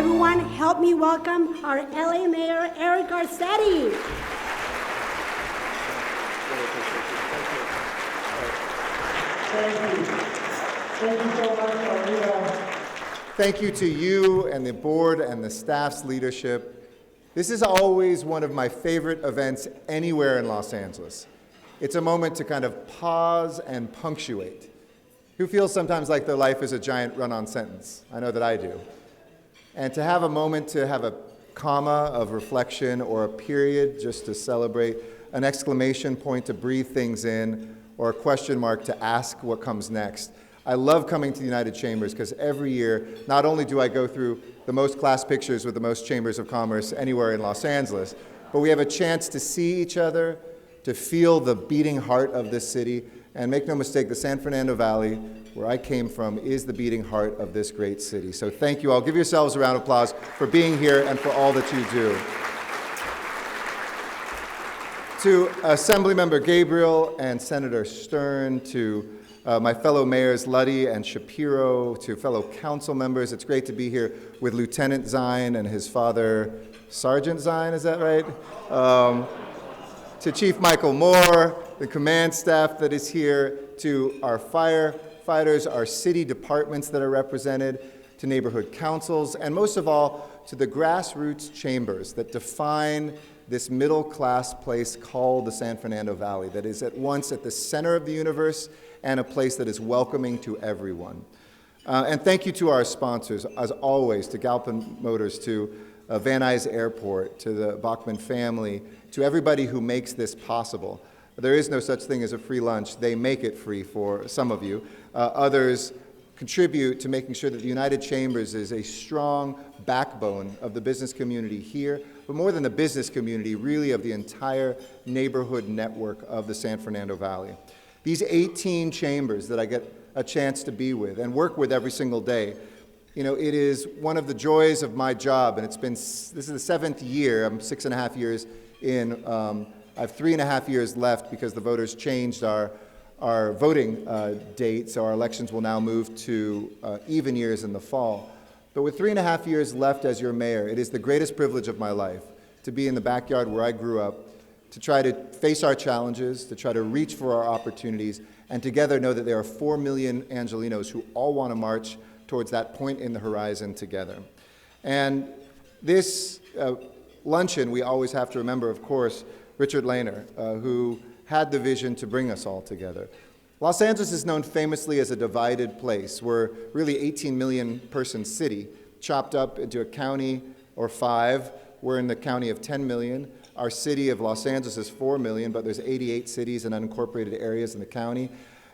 everyone help me welcome our LA Mayor, Eric Garcetti. Thank you. Thank you so much, Arita. Thank you to you and the board and the staff's leadership. This is always one of my favorite events anywhere in Los Angeles. It's a moment to kind of pause and punctuate. Who feels sometimes like their life is a giant run-on sentence? I know that I do. And to have a moment to have a comma of reflection or a period just to celebrate, an exclamation point to breathe things in, or a question mark to ask what comes next. I love coming to the United Chambers because every year, not only do I go through the most class pictures with the most chambers of commerce anywhere in Los Angeles, but we have a chance to see each other, to feel the beating heart of this city, and make no mistake, the San Fernando Valley, where I came from, is the beating heart of this great city. So thank you all. Give yourselves a round of applause for being here and for all that you do. To Assemblymember Gabriel and Senator Stern, to my fellow mayors Luddy and Shapiro, to fellow council members, it's great to be here with Lieutenant Zine and his father, Sergeant Zine, is that right? To Chief Michael Moore, the command staff that is here, to our firefighters, our city departments that are represented, to neighborhood councils, and most of all, to the grassroots chambers that define this middle-class place called the San Fernando Valley that is at once at the center of the universe and a place that is welcoming to everyone. And thank you to our sponsors, as always, to Galpin Motors, to Van Nuys Airport, to the Bachman family, to everybody who makes this possible. There is no such thing as a free lunch. They make it free for some of you. Others contribute to making sure that the United Chambers is a strong backbone of the business community here, but more than the business community, really of the entire neighborhood network of the San Fernando Valley. These 18 chambers that I get a chance to be with and work with every single day, you know, it is one of the joys of my job, and this is the 7th year, I'm 6.5 years in, I have 3.5 years left because the voters changed our voting date, so our elections will now move to even years in the fall. But with 3.5 years left as your mayor, it is the greatest privilege of my life to be in the backyard where I grew up, to try to face our challenges, to try to reach for our opportunities, and together know that there are 4 million Angelenos who all want to march towards that point in the horizon together. And this luncheon, we always have to remember, of course, Richard Leyner, who had the vision to bring us all together. Los Angeles is known famously as a divided place. We're really 18 million person city, chopped up into a county or 5. We're in the county of 10 million. Our city of Los Angeles is 4 million, but there's 88 cities and unincorporated areas in the county.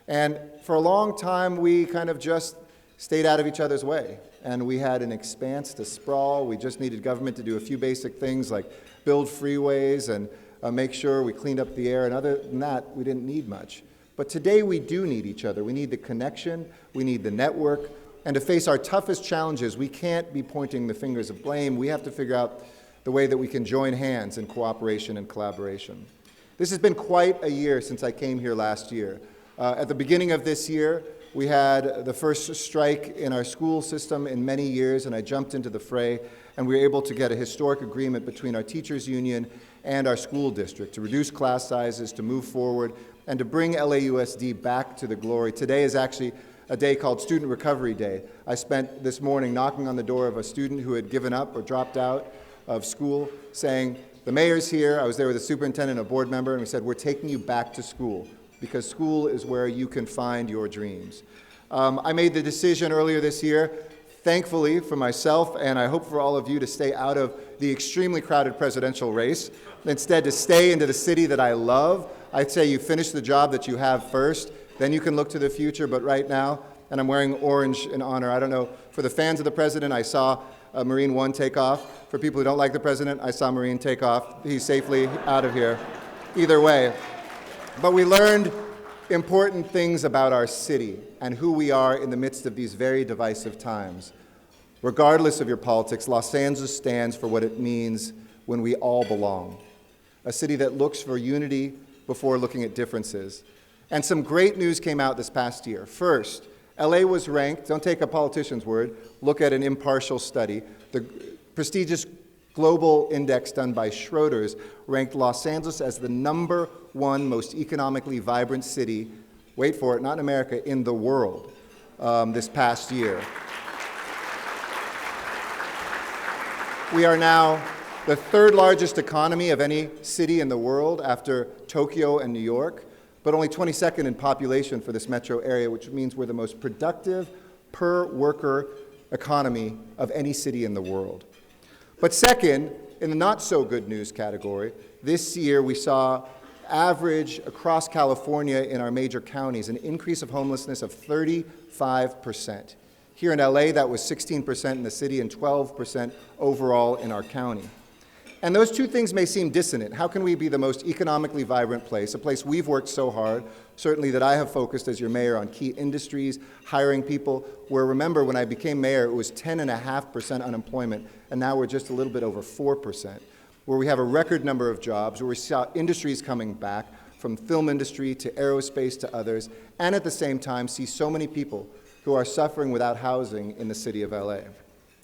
And for a long time, we kind of just stayed out of each other's way. And we had an expanse to sprawl. We just needed government to do a few basic things like build freeways and make sure we cleaned up the air. And other than that, we didn't need much. But today we do need each other. We need the connection, we need the network, and to face our toughest challenges, we can't be pointing the fingers of blame. We have to figure out the way that we can join hands in cooperation and collaboration. This has been quite a year since I came here last year. At the beginning of this year, we had the first strike in our school system in many years, and I jumped into the fray, and we were able to get a historic agreement between our teachers union and our school district to reduce class sizes, to move forward, and to bring LAUSD back to the glory. Today is actually a day called Student Recovery Day. I spent this morning knocking on the door of a student who had given up or dropped out of school, saying, the mayor's here. I was there with a superintendent and a board member, and we said, we're taking you back to school, because school is where you can find your dreams. I made the decision earlier this year, thankfully for myself, and I hope for all of you, to stay out of the extremely crowded presidential race, instead to stay into the city that I love. I'd say you finish the job that you have first, then you can look to the future, but right now, and I'm wearing orange in honor, I don't know, for the fans of the president, I saw Marine One take off. For people who don't like the president, I saw Marine take off. He's safely out of here. Either way. But we learned important things about our city and who we are in the midst of these very divisive times. Regardless of your politics, Los Angeles stands for what it means when we all belong. A city that looks for unity before looking at differences. And some great news came out this past year. First, LA was ranked, don't take a politician's word, look at an impartial study. The prestigious global index done by Schroders ranked Los Angeles as the #1 most economically vibrant city, wait for it, not in America, in the world this past year. We are now the 3rd largest economy of any city in the world after Tokyo and New York, but only 22nd in population for this metro area, which means we're the most productive per worker economy of any city in the world. But second, in the not so good news category, this year we saw average across California in our major counties an increase of homelessness of 35%. Here in LA, that was 16% in the city and 12% overall in our county. And those two things may seem dissonant. How can we be the most economically vibrant place, a place we've worked so hard, certainly that I have focused as your mayor on key industries, hiring people, where remember when I became mayor, it was 10.5% unemployment, and now we're just a little bit over 4%, where we have a record number of jobs, where we saw industries coming back, from film industry to aerospace to others, and at the same time see so many people who are suffering without housing in the city of LA.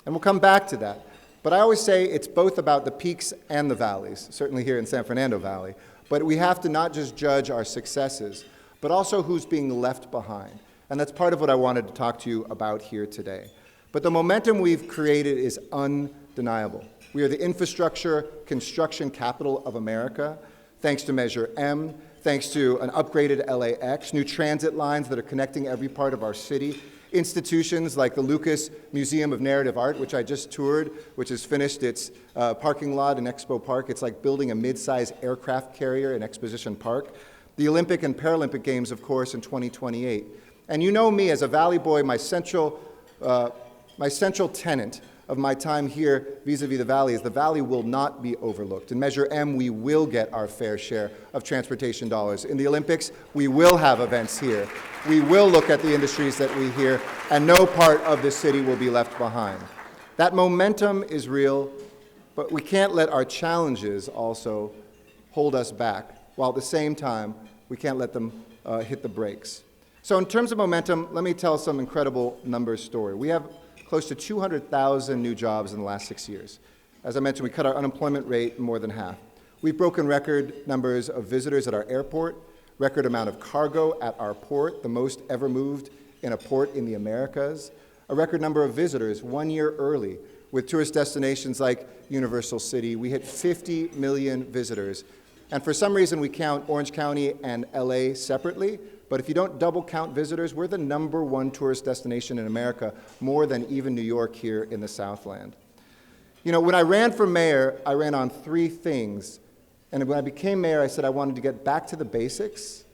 And we'll come back to that. But I always say it's both about the peaks and the valleys, certainly here in San Fernando Valley. But we have to not just judge our successes, but also who's being left behind. And that's part of what I wanted to talk to you about here today. But the momentum we've created is undeniable. We are the infrastructure construction capital of America, thanks to Measure M, thanks to an upgraded LAX, new transit lines that are connecting every part of our city, institutions like the Lucas Museum of Narrative Art, which I just toured, which has finished its parking lot in Expo Park. It's like building a mid-size aircraft carrier in Exposition Park. The Olympic and Paralympic Games, of course, in 2028. And you know me as a Valley boy, my central tenet of my time here vis-a-vis the Valley is the Valley will not be overlooked. In Measure M, we will get our fair share of transportation dollars. In the Olympics, we will have events here. We will look at the industries that we hear, and no part of the city will be left behind. That momentum is real, but we can't let our challenges also hold us back, while at the same time, we can't let them hit the brakes. So in terms of momentum, let me tell some incredible numbers story. We have close to 200,000 new jobs in the last 6 years. As I mentioned, we cut our unemployment rate more than half. We've broken record numbers of visitors at our airport, record amount of cargo at our port, the most ever moved in a port in the Americas, a record number of visitors 1 year early with tourist destinations like Universal City. We hit 50 million visitors. And for some reason, we count Orange County and LA separately. But if you don't double count visitors, we're the #1 tourist destination in America, more than even New York here in the Southland. You know, when I ran for mayor, I ran on 3 things. And when I became mayor, I said I wanted to get back to the basics.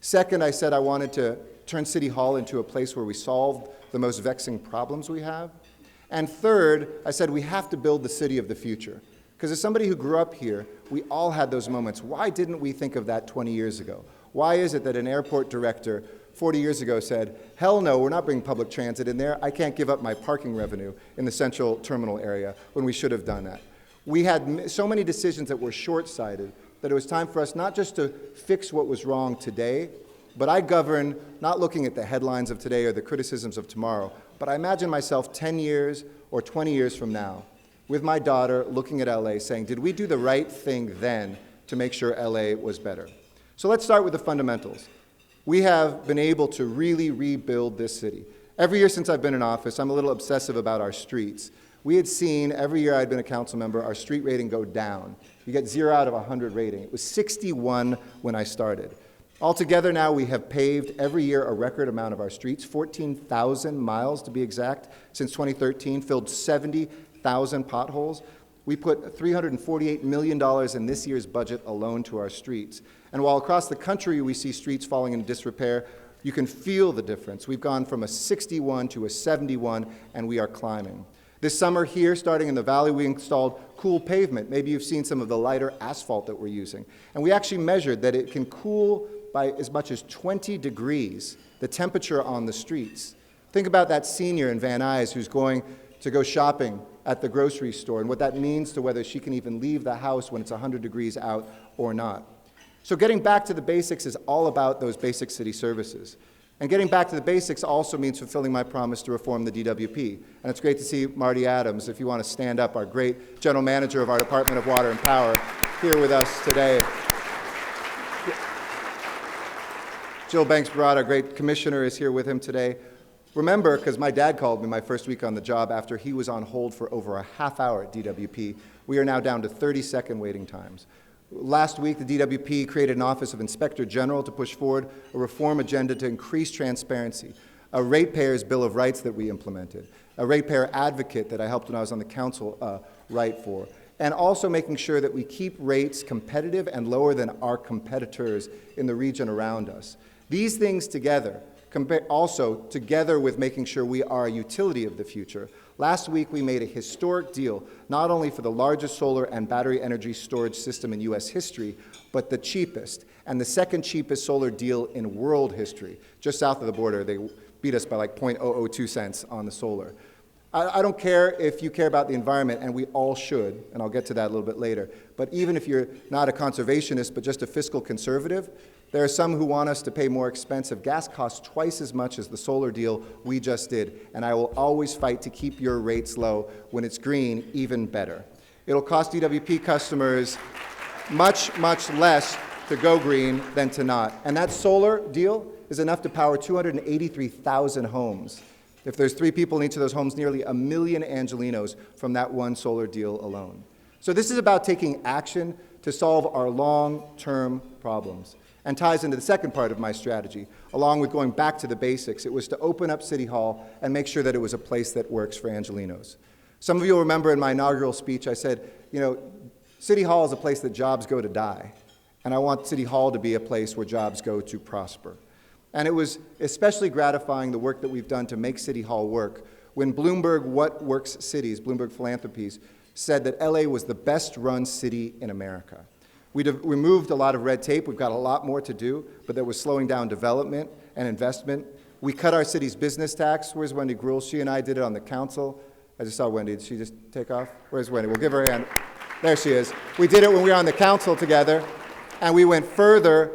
Second, I said I wanted to turn City Hall into a place where we solved the most vexing problems we have. And third, I said we have to build the city of the future. Because as somebody who grew up here, we all had those moments. Why didn't we think of that 20 years ago? Why is it that an airport director 40 years ago said, hell no, we're not bringing public transit in there. I can't give up my parking revenue in the central terminal area, when we should have done that. We had so many decisions that were short-sighted that it was time for us not just to fix what was wrong today, but I govern not looking at the headlines of today or the criticisms of tomorrow, but I imagine myself 10 years or 20 years from now with my daughter looking at LA saying, did we do the right thing then to make sure LA was better? So let's start with the fundamentals. We have been able to really rebuild this city. Every year since I've been in office, I'm a little obsessive about our streets. We had seen, every year I'd been a council member, our street rating go down. You get 0 out of 100 rating. It was 61 when I started. Altogether now we have paved every year a record amount of our streets, 14,000 miles to be exact, since 2013, filled 70,000 potholes. We put $348 million in this year's budget alone to our streets. And while across the country we see streets falling into disrepair, you can feel the difference. We've gone from a 61 to a 71, and we are climbing. This summer here, starting in the Valley, we installed cool pavement. Maybe you've seen some of the lighter asphalt that we're using. And we actually measured that it can cool by as much as 20 degrees the temperature on the streets. Think about that senior in Van Nuys who's going to go shopping at the grocery store and what that means to whether she can even leave the house when it's 100 degrees out or not. So getting back to the basics is all about those basic city services. And getting back to the basics also means fulfilling my promise to reform the DWP. And it's great to see Marty Adams, if you want to stand up, our great general manager of our Department of Water and Power, here with us today. Jill Banks-Barad, our great commissioner, is here with him today. Remember, because my dad called me my first week on the job after he was on hold for over a half hour at DWP, we are now down to 30-second waiting times. Last week, the DWP created an Office of Inspector General to push forward a reform agenda to increase transparency, a ratepayer's Bill of Rights that we implemented, a ratepayer advocate that I helped when I was on the council write for, and also making sure that we keep rates competitive and lower than our competitors in the region around us. These things together, also together with making sure we are a utility of the future. Last week, we made a historic deal, not only for the largest solar and battery energy storage system in U.S. history, but the cheapest, and the second cheapest solar deal in world history. Just south of the border, they beat us by like 0.002 cents on the solar. I don't care if you care about the environment, and we all should, and I'll get to that a little bit later, but even if you're not a conservationist, but just a fiscal conservative, there are some who want us to pay more expensive. Gas costs twice as much as the solar deal we just did, and I will always fight to keep your rates low. When it's green, even better. It'll cost DWP customers much, much less to go green than to not. And that solar deal is enough to power 283,000 homes. If there's 3 people in each of those homes, nearly 1 million Angelenos from that one solar deal alone. So this is about taking action to solve our long-term problems, and ties into the second part of my strategy, along with going back to the basics. It was to open up City Hall and make sure that it was a place that works for Angelenos. Some of you will remember in my inaugural speech, I said, City Hall is a place that jobs go to die, and I want City Hall to be a place where jobs go to prosper. And it was especially gratifying, the work that we've done to make City Hall work, when Bloomberg What Works Cities, Bloomberg Philanthropies, said that LA was the best run city in America. We removed a lot of red tape. We've got a lot more to do, but that was slowing down development and investment. We cut our city's business tax. Where's Wendy Gruhl? She and I did it on the council. I just saw Wendy. Did she just take off? Where's Wendy? We'll give her a hand. There she is. We did it when we were on the council together, and we went further,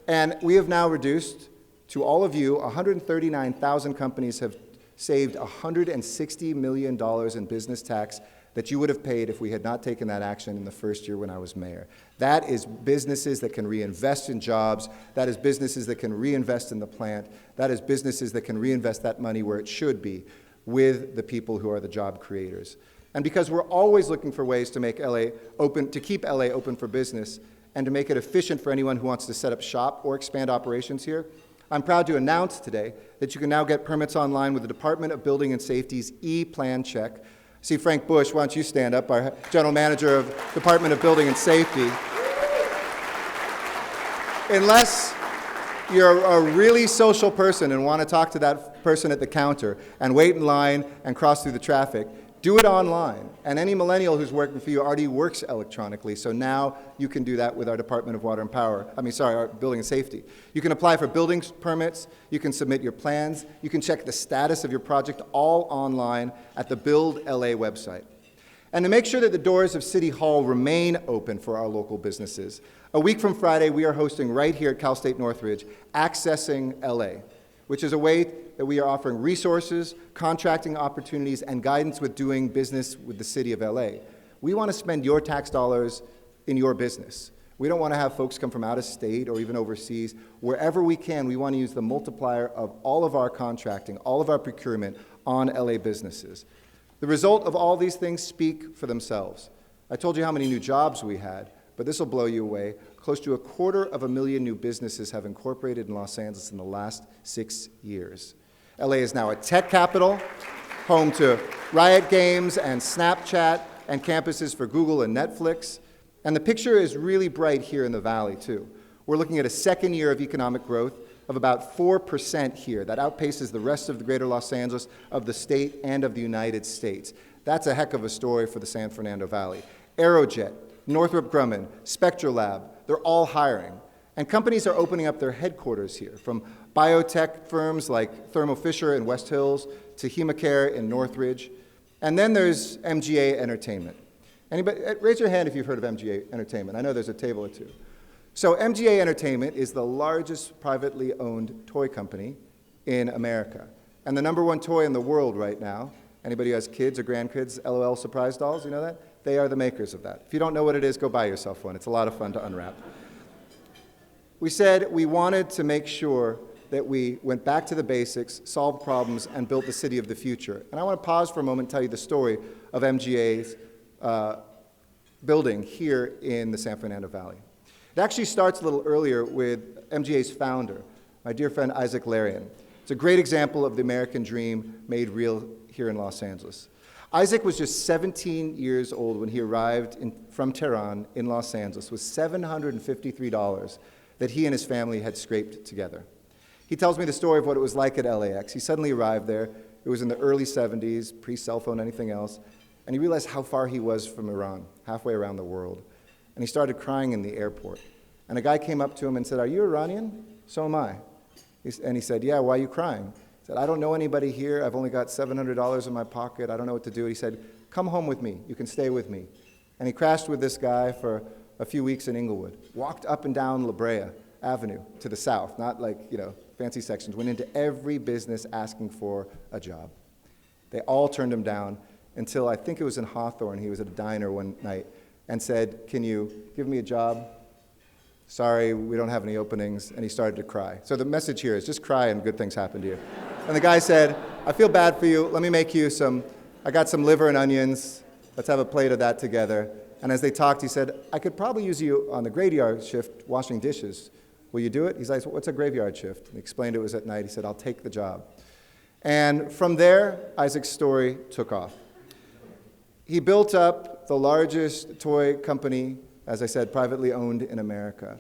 and we have now reduced, to all of you, 139,000 companies have saved $160 million in business tax that you would have paid if we had not taken that action in the first year when I was mayor. That is businesses that can reinvest in jobs. That is businesses that can reinvest in the plant. That is businesses that can reinvest that money where it should be, with the people who are the job creators. And because we're always looking for ways to make LA open, to keep LA open for business, and to make it efficient for anyone who wants to set up shop or expand operations here, I'm proud to announce today that you can now get permits online with the Department of Building and Safety's E-Plan Check. See Frank Bush, why don't you stand up, our General Manager of Department of Building and Safety. Unless you're a really social person and want to talk to that person at the counter and wait in line and cross through the traffic, do it online. And any millennial who's working for you already works electronically, so now you can do that with our Department of Water and Power, our Building and Safety. You can apply for building permits, you can submit your plans, you can check the status of your project all online at the Build LA website. And to make sure that the doors of City Hall remain open for our local businesses, a week from Friday, we are hosting right here at Cal State Northridge, Accessing LA, which is a way that we are offering resources, contracting opportunities, and guidance with doing business with the city of LA. We want to spend your tax dollars in your business. We don't want to have folks come from out of state or even overseas. Wherever we can, we want to use the multiplier of all of our contracting, all of our procurement on LA businesses. The result of all these things speak for themselves. I told you how many new jobs we had, but this will blow you away. Close to 250,000 new businesses have incorporated in Los Angeles in the last 6 years. LA is now a tech capital, home to Riot Games and Snapchat, and campuses for Google and Netflix. And the picture is really bright here in the Valley, too. We're looking at a second year of economic growth of about 4% here. That outpaces the rest of the greater Los Angeles, of the state, and of the United States. That's a heck of a story for the San Fernando Valley. Aerojet, Northrop Grumman, Spectralab, they're all hiring. And companies are opening up their headquarters here, from biotech firms like Thermo Fisher in West Hills to Hemacare in Northridge. And then there's MGA Entertainment. Anybody, raise your hand if you've heard of MGA Entertainment. I know there's a table or two. So MGA Entertainment is the largest privately owned toy company in America. And the #1 toy in the world right now, anybody who has kids or grandkids, LOL surprise dolls, you know that? They are the makers of that. If you don't know what it is, go buy yourself one. It's a lot of fun to unwrap. We said we wanted to make sure that we went back to the basics, solved problems, and built the city of the future. And I want to pause for a moment and tell you the story of MGA's building here in the San Fernando Valley. It actually starts a little earlier with MGA's founder, my dear friend Isaac Leyner. It's a great example of the American dream made real here in Los Angeles. Isaac was just 17 years old when he arrived from Tehran in Los Angeles with $753 that he and his family had scraped together. He tells me the story of what it was like at LAX. He suddenly arrived there. It was in the early 70s, pre-cell phone, anything else, and he realized how far he was from Iran, halfway around the world. And he started crying in the airport. And a guy came up to him and said, "Are you Iranian?" "So am I." And he said, "Yeah, why are you crying?" He said, "I don't know anybody here. I've only got $700 in my pocket. I don't know what to do." He said, "Come home with me. You can stay with me." And he crashed with this guy for a few weeks in Inglewood, walked up and down La Brea Avenue to the south, not like, fancy sections, went into every business asking for a job. They all turned him down until I think it was in Hawthorne. He was at a diner one night and said, "Can you give me a job? Sorry, we don't have any openings." And he started to cry. So the message here is just cry and good things happen to you. And the guy said, "I feel bad for you. Let me make you I got some liver and onions. Let's have a plate of that together." And as they talked, he said, "I could probably use you on the graveyard shift washing dishes. Will you do it?" He's like, "What's a graveyard shift?" And he explained it was at night. He said, "I'll take the job." And from there, Isaac's story took off. He built up the largest toy company, as I said, privately owned in America.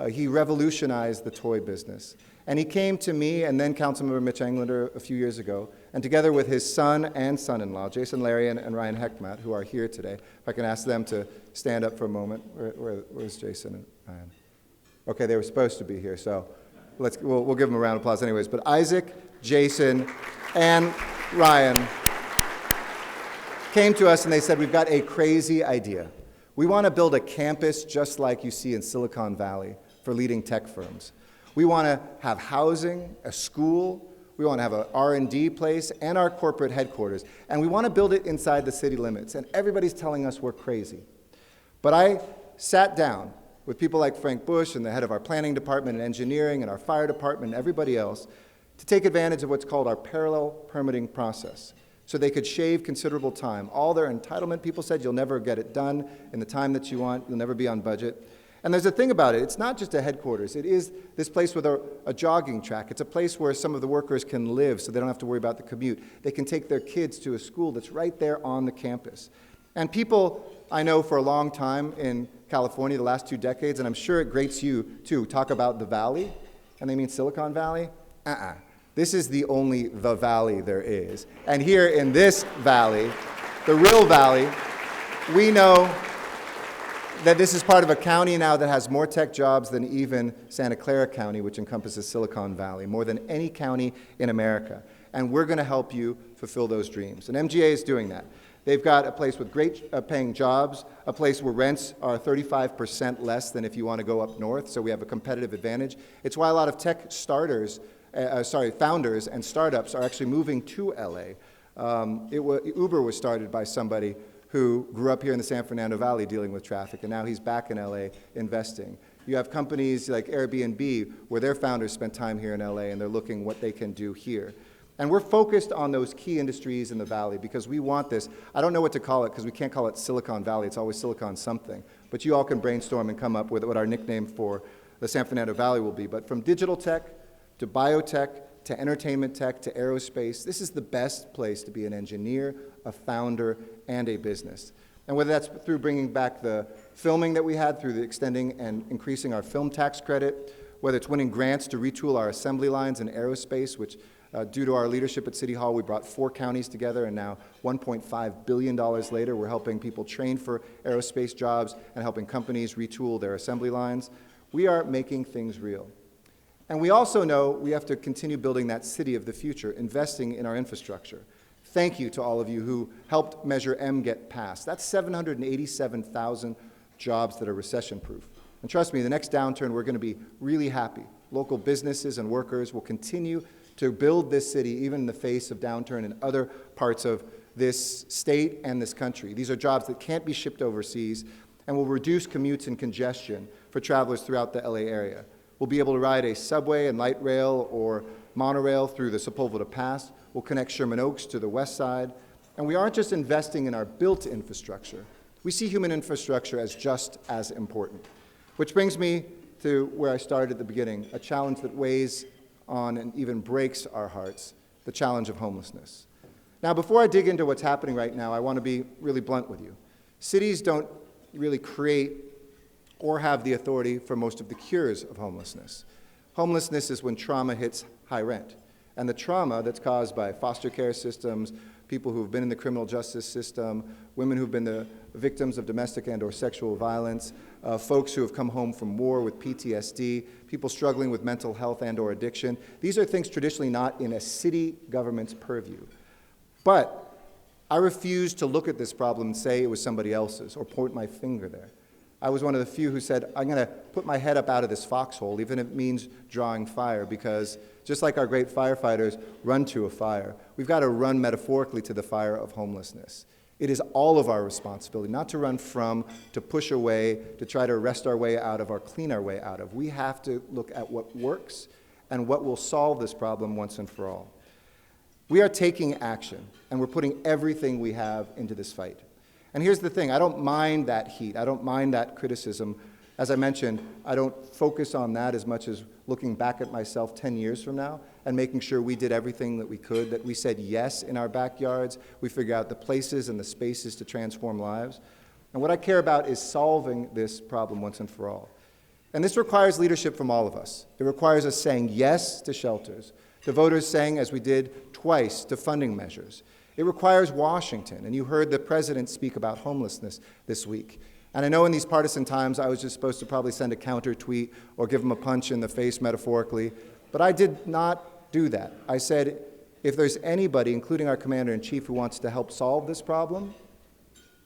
He revolutionized the toy business. And he came to me and then Councilmember Mitch Englander a few years ago, and together with his son and son-in-law, Jason Larian and Ryan Heckmatt, who are here today, if I can ask them to stand up for a moment. Where's Jason and Ryan? Okay, they were supposed to be here, so we'll give them a round of applause anyways. But Isaac, Jason, and Ryan came to us and they said, "We've got a crazy idea. We want to build a campus just like you see in Silicon Valley for leading tech firms. We want to have housing, a school, we want to have an R&D place, and our corporate headquarters. And we want to build it inside the city limits. And everybody's telling us we're crazy." But I sat down with people like Frank Bush and the head of our planning department and engineering and our fire department and everybody else to take advantage of what's called our parallel permitting process, so they could shave considerable time. All their entitlement people said, "You'll never get it done in the time that you want. You'll never be on budget." And there's a thing about it. It's not just a headquarters. It is this place with a jogging track. It's a place where some of the workers can live so they don't have to worry about the commute. They can take their kids to a school that's right there on the campus. And people I know for a long time in California, the last 2 decades, and I'm sure it grates you too, talk about the valley, and they mean Silicon Valley. This is the valley there is. And here in this valley, the real valley, we know that this is part of a county now that has more tech jobs than even Santa Clara County, which encompasses Silicon Valley, more than any county in America. And we're going to help you fulfill those dreams. And MGA is doing that. They've got a place with great paying jobs, a place where rents are 35% less than if you want to go up north, so we have a competitive advantage. It's why a lot of tech founders and startups are actually moving to LA. Uber was started by somebody who grew up here in the San Fernando Valley dealing with traffic, and now he's back in LA investing. You have companies like Airbnb where their founders spent time here in LA and they're looking what they can do here. And we're focused on those key industries in the valley because we want this. I don't know what to call it because we can't call it Silicon Valley. It's always Silicon something. But you all can brainstorm and come up with what our nickname for the San Fernando Valley will be. But from digital tech to biotech to entertainment tech to aerospace, this is the best place to be an engineer, a founder, and a business. And whether that's through bringing back the filming that we had, through the extending and increasing our film tax credit, whether it's winning grants to retool our assembly lines in aerospace, which due to our leadership at City Hall, we brought 4 counties together, and now $1.5 billion later, we're helping people train for aerospace jobs and helping companies retool their assembly lines. We are making things real. And we also know we have to continue building that city of the future, investing in our infrastructure. Thank you to all of you who helped Measure M get passed. That's 787,000 jobs that are recession-proof. And trust me, the next downturn, we're going to be really happy. Local businesses and workers will continue to build this city, even in the face of downturn in other parts of this state and this country. These are jobs that can't be shipped overseas and will reduce commutes and congestion for travelers throughout the LA area. We'll be able to ride a subway and light rail or monorail through the Sepulveda Pass. We'll connect Sherman Oaks to the west side. And we aren't just investing in our built infrastructure. We see human infrastructure as just as important. Which brings me to where I started at the beginning, a challenge that weighs on and even breaks our hearts, the challenge of homelessness. Now, before I dig into what's happening right now, I want to be really blunt with you. Cities don't really create or have the authority for most of the cures of homelessness. Homelessness is when trauma hits high rent. And the trauma that's caused by foster care systems, people who've been in the criminal justice system, women who've been the victims of domestic and or sexual violence, folks who have come home from war with PTSD, people struggling with mental health and or addiction. These are things traditionally not in a city government's purview. But I refuse to look at this problem and say it was somebody else's or point my finger there. I was one of the few who said, I'm going to put my head up out of this foxhole, even if it means drawing fire, because just like our great firefighters run to a fire, we've got to run metaphorically to the fire of homelessness. It is all of our responsibility, not to run from, to push away, to try to wrest our way out of or clean our way out of. We have to look at what works and what will solve this problem once and for all. We are taking action, and we're putting everything we have into this fight. And here's the thing, I don't mind that heat, I don't mind that criticism. As I mentioned, I don't focus on that as much as looking back at myself 10 years from now and making sure we did everything that we could, that we said yes in our backyards, we figure out the places and the spaces to transform lives. And what I care about is solving this problem once and for all. And this requires leadership from all of us. It requires us saying yes to shelters, to voters saying, as we did twice, to funding measures. It requires Washington, and you heard the president speak about homelessness this week. And I know in these partisan times I was just supposed to probably send a counter tweet or give him a punch in the face metaphorically, but I did not do that. I said, if there's anybody, including our commander-in-chief, who wants to help solve this problem,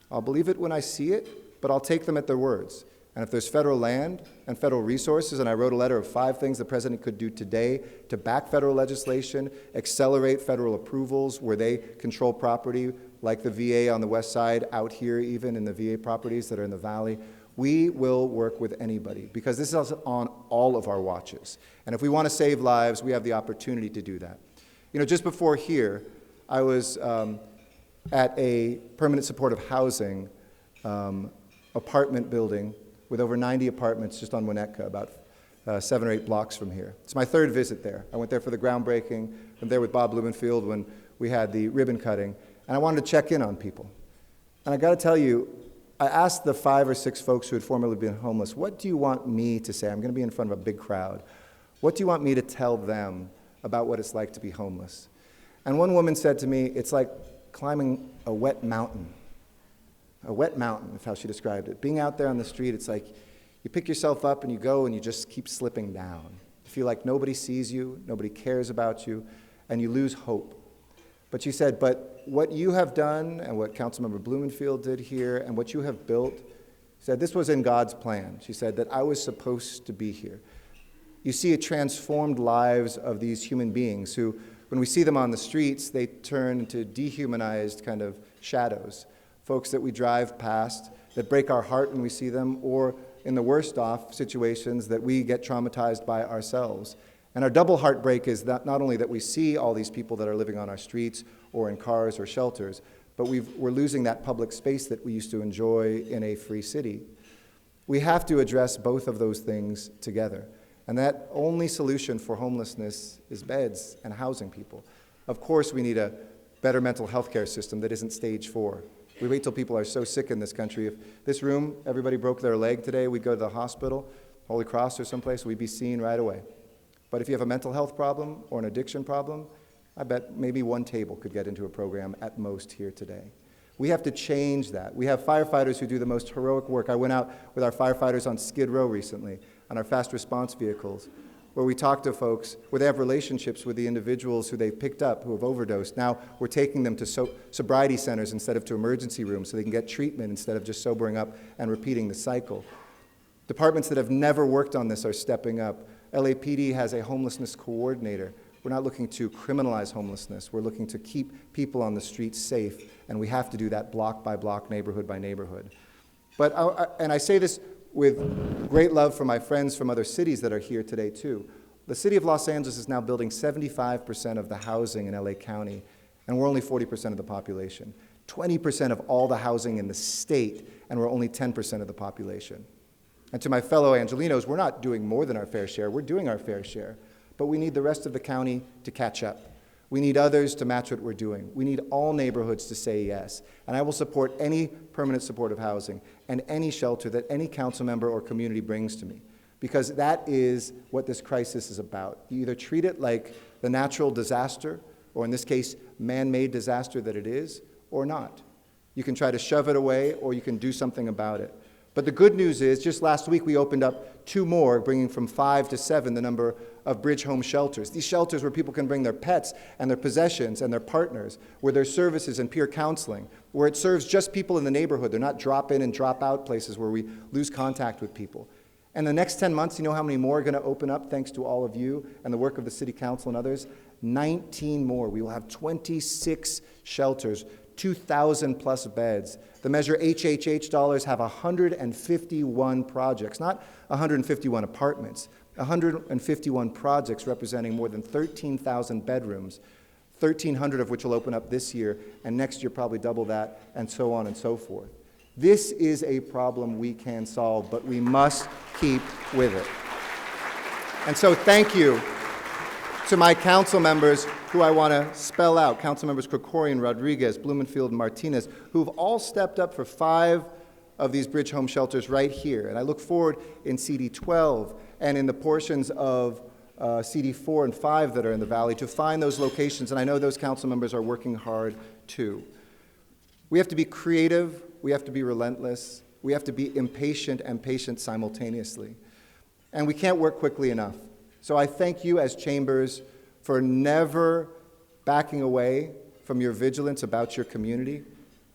I'll believe it when I see it, but I'll take them at their words. And if there's federal land and federal resources, and I wrote a letter of 5 things the president could do today to back federal legislation, accelerate federal approvals where they control property, like the VA on the west side, out here even in the VA properties that are in the valley, we will work with anybody because this is on all of our watches. And if we want to save lives, we have the opportunity to do that. You know, just before here, I was at a permanent supportive housing apartment building with over 90 apartments just on Winnetka, about 7 or 8 blocks from here. It's my 3rd visit there. I went there for the groundbreaking. I'm there with Bob Blumenfield when we had the ribbon cutting, and I wanted to check in on people. And I got to tell you, I asked the 5 or 6 folks who had formerly been homeless, what do you want me to say? I'm going to be in front of a big crowd. What do you want me to tell them about what it's like to be homeless? And one woman said to me, it's like climbing a wet mountain. A wet mountain, is how she described it. Being out there on the street, it's like you pick yourself up and you go and you just keep slipping down. You feel like nobody sees you, nobody cares about you, and you lose hope. But she said, but what you have done and what Councilmember Blumenfield did here and what you have built, said this was in God's plan. She said that I was supposed to be here. You see it transformed lives of these human beings who, when we see them on the streets, they turn into dehumanized kind of shadows. Folks that we drive past that break our heart when we see them, or in the worst off situations that we get traumatized by ourselves. And our double heartbreak is that not only that we see all these people that are living on our streets or in cars or shelters, but we're losing that public space that we used to enjoy in a free city. We have to address both of those things together. And that only solution for homelessness is beds and housing people. Of course, we need a better mental health care system that isn't stage 4. We wait till people are so sick in this country. If this room, everybody broke their leg today, we'd go to the hospital, Holy Cross or someplace, we'd be seen right away. But if you have a mental health problem or an addiction problem, I bet maybe 1 table could get into a program at most here today. We have to change that. We have firefighters who do the most heroic work. I went out with our firefighters on Skid Row recently, on our fast response vehicles, where we talk to folks, where they have relationships with the individuals who they've picked up who have overdosed. Now we're taking them to sobriety centers instead of to emergency rooms so they can get treatment instead of just sobering up and repeating the cycle. Departments that have never worked on this are stepping up. LAPD has a homelessness coordinator We're not looking to criminalize homelessness. We're looking to keep people on the streets safe, and we have to do that block by block, neighborhood by neighborhood. But I say this with great love for my friends from other cities that are here today too. The city of Los Angeles is now building 75% of the housing in LA County, and we're only 40% of the population. 20% of all the housing in the state, and we're only 10% of the population. And to my fellow Angelenos, we're not doing more than our fair share, we're doing our fair share. But we need the rest of the county to catch up. We need others to match what we're doing. We need all neighborhoods to say yes. And I will support any permanent supportive housing and any shelter that any council member or community brings to me, because that is what this crisis is about. You either treat it like the natural disaster, or in this case, man-made disaster that it is, or not. You can try to shove it away, or you can do something about it. But the good news is, just last week we opened up 2 more, bringing from 5 to 7 the number of bridge home shelters. These shelters where people can bring their pets and their possessions and their partners, where there's services and peer counseling, where it serves just people in the neighborhood. They're not drop-in and drop-out places where we lose contact with people. And the next 10 months, you know how many more are going to open up thanks to all of you and the work of the City Council and others? 19 more. We will have 26 shelters, 2,000 plus beds. The Measure HHH dollars have 151 projects, not 151 apartments, 151 projects representing more than 13,000 bedrooms, 1,300 of which will open up this year, and next year probably double that, and so on and so forth. This is a problem we can solve, but we must keep with it. And so thank you to my council members who I want to spell out, council members Krikorian, Rodriguez, Blumenfield, and Martinez, who've all stepped up for 5 of these bridge home shelters right here. And I look forward in CD 12 and in the portions of CD 4 and 5 that are in the valley to find those locations, and I know those council members are working hard too. We have to be creative, we have to be relentless, we have to be impatient and patient simultaneously. And we can't work quickly enough. So I thank you as chambers for never backing away from your vigilance about your community.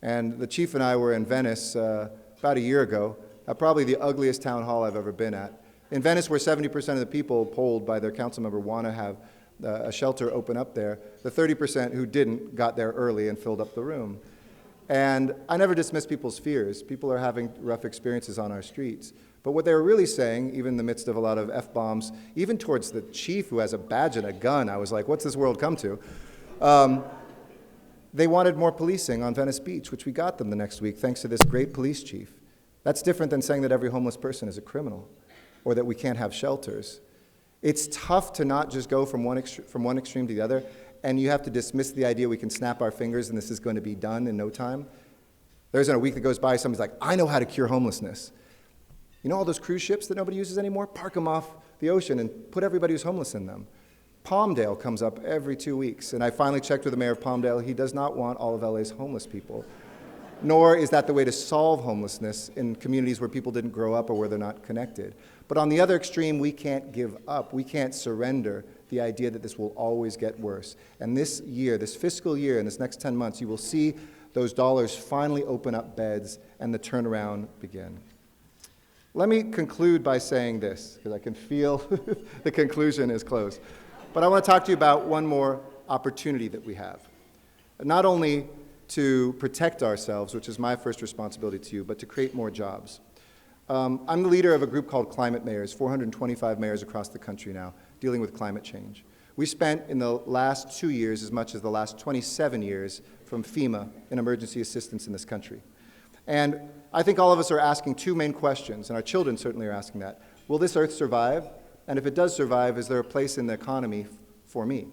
And the chief and I were in Venice about a year ago, probably the ugliest town hall I've ever been at. In Venice, where 70% of the people polled by their council member want to have a shelter open up there, the 30% who didn't got there early and filled up the room. And I never dismiss people's fears. People are having rough experiences on our streets. But what they were really saying, even in the midst of a lot of F-bombs, even towards the chief who has a badge and a gun, I was like, what's this world come to? They wanted more policing on Venice Beach, which we got them the next week, thanks to this great police chief. That's different than saying that every homeless person is a criminal, or that we can't have shelters. It's tough to not just go from one extreme to the other, and you have to dismiss the idea we can snap our fingers and this is going to be done in no time. There isn't a week that goes by, somebody's like, I know how to cure homelessness. You know all those cruise ships that nobody uses anymore? Park them off the ocean and put everybody who's homeless in them. Palmdale comes up every 2 weeks, and I finally checked with the mayor of Palmdale. He does not want all of LA's homeless people, nor is that the way to solve homelessness in communities where people didn't grow up or where they're not connected. But on the other extreme, we can't give up. We can't surrender the idea that this will always get worse. And this year, this fiscal year, in this next 10 months, you will see those dollars finally open up beds and the turnaround begin. Let me conclude by saying this, because I can feel the conclusion is close. But I want to talk to you about one more opportunity that we have. Not only to protect ourselves, which is my first responsibility to you, but to create more jobs. I'm the leader of a group called Climate Mayors, 425 mayors across the country now, dealing with climate change. We spent in the last 2 years as much as the last 27 years from FEMA in emergency assistance in this country. And I think all of us are asking 2 main questions, and our children certainly are asking that. Will this earth survive? And if it does survive, is there a place in the economy for me?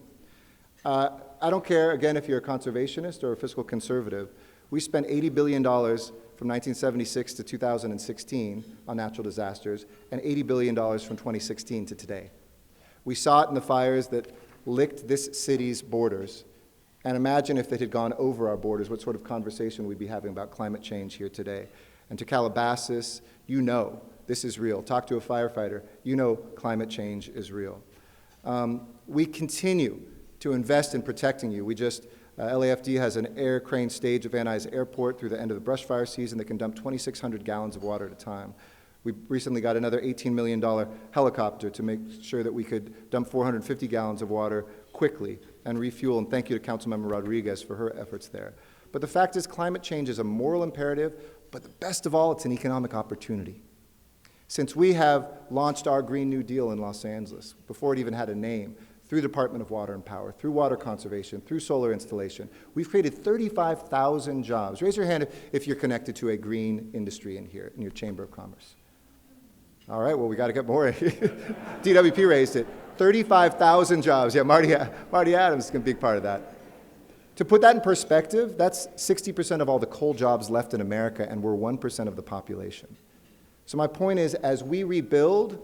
I don't care, again, if you're a conservationist or a fiscal conservative. We spent $80 billion from 1976 to 2016 on natural disasters, and $80 billion from 2016 to today. We saw it in the fires that licked this city's borders. And imagine if it had gone over our borders, what sort of conversation we'd be having about climate change here today. And to Calabasas, you know this is real. Talk to a firefighter, you know climate change is real. We continue to invest in protecting you. We just, LAFD has an air crane stage at Van Nuys Airport through the end of the brush fire season that can dump 2,600 gallons of water at a time. We recently got another $18 million helicopter to make sure that we could dump 450 gallons of water quickly and refuel, and thank you to Councilmember Rodriguez for her efforts there. But the fact is, climate change is a moral imperative, but the best of all, it's an economic opportunity. Since we have launched our Green New Deal in Los Angeles, before it even had a name, through the Department of Water and Power, through water conservation, through solar installation, we've created 35,000 jobs. Raise your hand if you're connected to a green industry in here, in your Chamber of Commerce. All right, well, we got to get more. DWP raised it. 35,000 jobs. Yeah, Marty Adams is a big part of that. To put that in perspective, that's 60% of all the coal jobs left in America, and we're 1% of the population. So my point is, as we rebuild,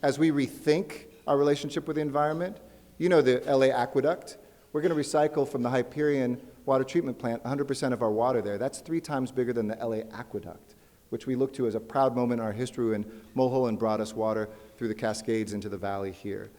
as we rethink our relationship with the environment, you know the LA aqueduct, we're going to recycle from the Hyperion water treatment plant 100% of our water there. That's 3 times bigger than the LA aqueduct, which we look to as a proud moment in our history when Mulholland brought us water through the Cascades into the valley here.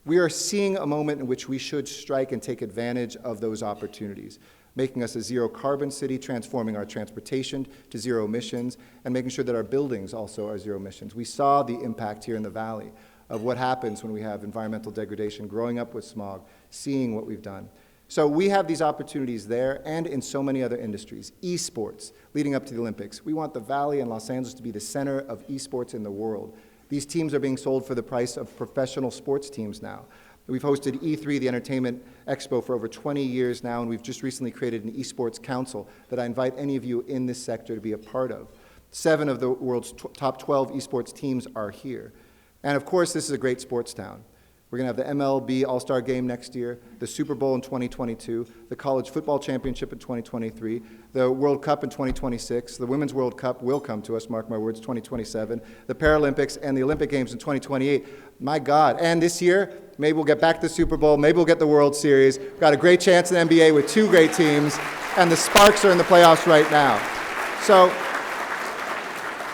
We are seeing a moment in which we should strike and take advantage of those opportunities, making us a zero carbon city, transforming our transportation to zero emissions, and making sure that our buildings also are zero emissions. We saw the impact here in the valley of what happens when we have environmental degradation, growing up with smog, seeing what we've done. So we have these opportunities there and in so many other industries. Esports, leading up to the Olympics. We want the Valley and Los Angeles to be the center of esports in the world. These teams are being sold for the price of professional sports teams now. We've hosted E3, the Entertainment Expo, for over 20 years now, and we've just recently created an esports council that I invite any of you in this sector to be a part of. 7 of the world's top 12 esports teams are here. And of course, this is a great sports town. We're going to have the MLB All-Star Game next year, the Super Bowl in 2022, the College Football Championship in 2023, the World Cup in 2026, the Women's World Cup will come to us, mark my words, 2027, the Paralympics and the Olympic Games in 2028. My God. And this year, maybe we'll get back to the Super Bowl, maybe we'll get the World Series. We've got a great chance in the NBA with 2 great teams, and the Sparks are in the playoffs right now. So,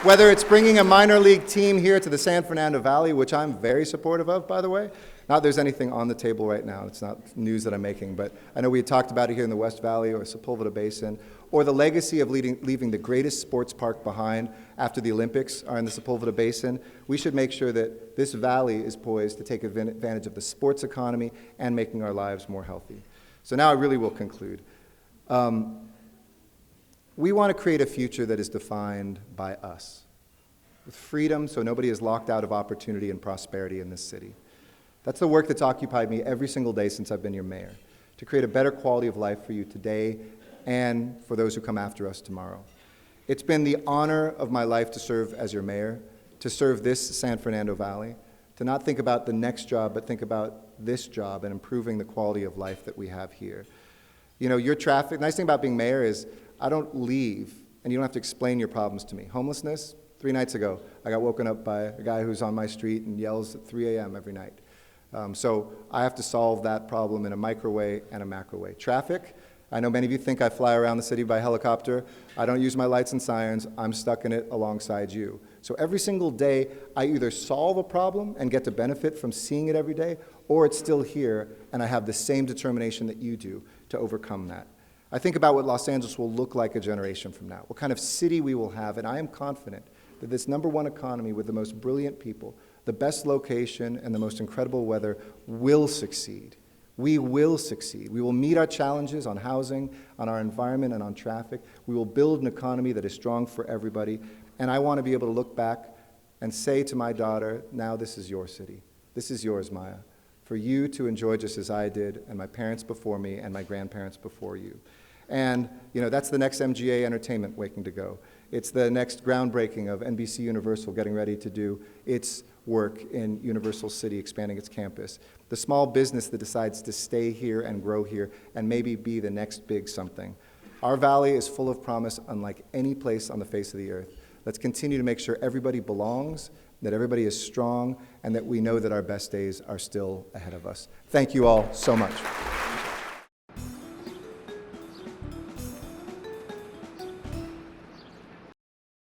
whether it's bringing a minor league team here to the San Fernando Valley, which I'm very supportive of, by the way, not that there's anything on the table right now, it's not news that I'm making, but I know we had talked about it here in the West Valley or Sepulveda Basin, or the legacy of leaving the greatest sports park behind after the Olympics are in the Sepulveda Basin. We should make sure that this valley is poised to take advantage of the sports economy and making our lives more healthy. So now I really will conclude. We want to create a future that is defined by us, with freedom so nobody is locked out of opportunity and prosperity in this city. That's the work that's occupied me every single day since I've been your mayor, to create a better quality of life for you today and for those who come after us tomorrow. It's been the honor of my life to serve as your mayor, to serve this San Fernando Valley, to not think about the next job, but think about this job and improving the quality of life that we have here. You know, your traffic, the nice thing about being mayor is I don't leave and you don't have to explain your problems to me. Homelessness, 3 nights ago, I got woken up by a guy who's on my street and yells at 3 a.m. every night. So I have to solve that problem in a micro way and a macro way. Traffic, I know many of you think I fly around the city by helicopter. I don't use my lights and sirens. I'm stuck in it alongside you. So every single day, I either solve a problem and get to benefit from seeing it every day, or it's still here and I have the same determination that you do to overcome that. I think about what Los Angeles will look like a generation from now, what kind of city we will have, and I am confident that this #1 economy with the most brilliant people, the best location, and the most incredible weather will succeed. We will succeed. We will meet our challenges on housing, on our environment, and on traffic. We will build an economy that is strong for everybody, and I want to be able to look back and say to my daughter, now this is your city. This is yours, Maya, for you to enjoy just as I did, and my parents before me, and my grandparents before you. And, you know, that's the next MGA Entertainment waiting to go. It's the next groundbreaking of NBC Universal getting ready to do its work in Universal City, expanding its campus. The small business that decides to stay here and grow here and maybe be the next big something. Our valley is full of promise unlike any place on the face of the earth. Let's continue to make sure everybody belongs, that everybody is strong, and that we know that our best days are still ahead of us. Thank you all so much.